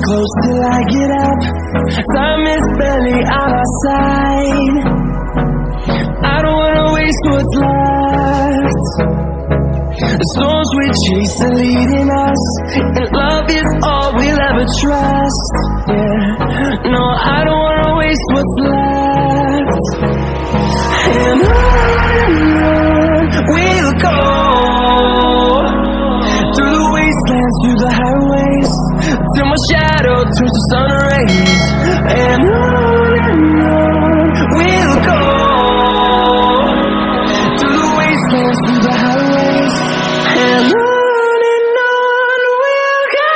close till I get up. Time is barely on our side. I don't wanna waste what's left. The storms we chase are leading us, and love is all we'll ever trust. Yeah, no, I don't wanna waste what's left. And on we'll go, through the wastelands, through the highways, till my shadow turns to sun rays. And on we'll go, through the wastelands, through the highways, and on we'll go.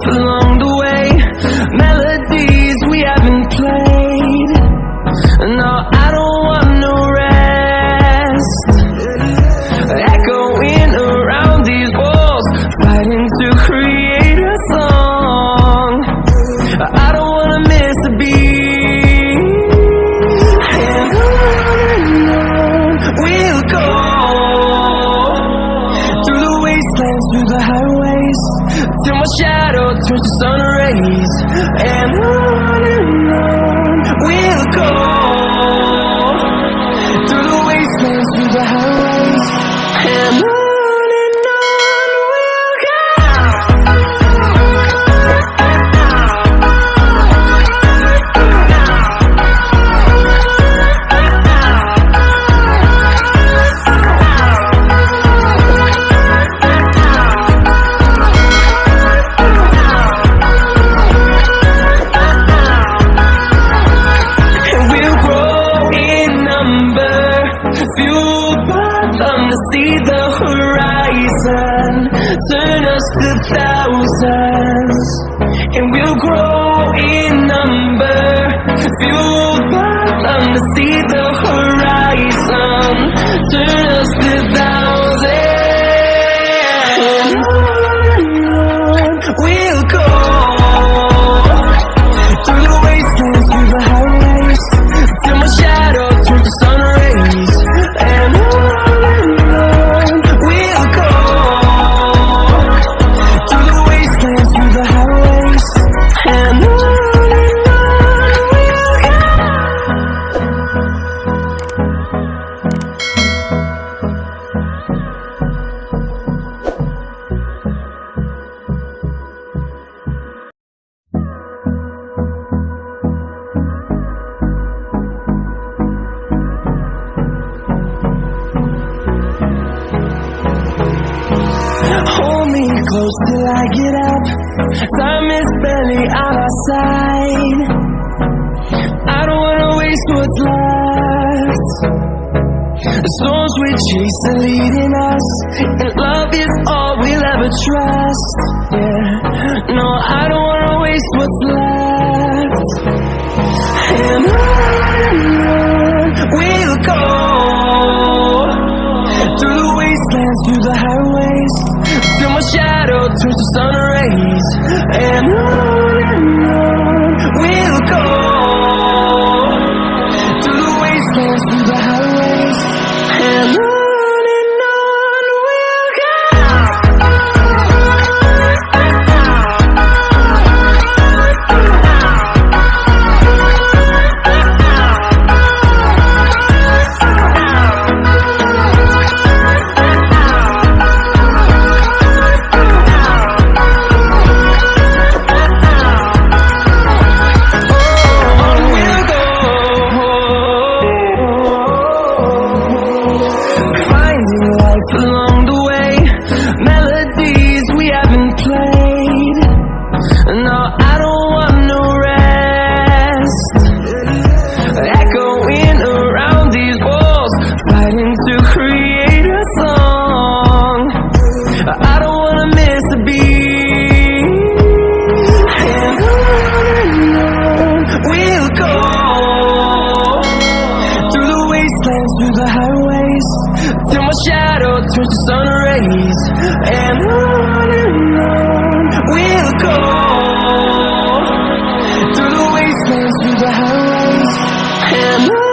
Along the way, melodies we haven't played. No, I don't want no rest. Echoing around these walls, fighting to create a song. I don't wanna miss a beat. And on we'll go, through the wastelands, through the highways, till my shadow turns to sun rays. And on we'll go, through the wastelands, through the highways, and on we'll go. Fueled by them to see the horizon, turn us to thousands, and we'll grow in number. Fueled by them to see the horizon, turn us to thousands, and on we'll go, through the wastelands, through the highways, till my shadow turns to sun rays. And on we'll go, through the wastelands, through the highways, and on we'll go. Hold me close till I get up. Time is barely on our side. I don't wanna waste what's left. The storms we chase are leading us, and love is all we'll ever trust. Yeah, no, I don't wanna waste what's left. And on we'll go, through the wastelands, through the highways, till my shadow turns to sun rays. And on we'll go, through the wastelands, through the highways, and on we'll go. through the highways, till my shadow turns to sun rays. And on we'll go, through the wastelands, through the highways, and on.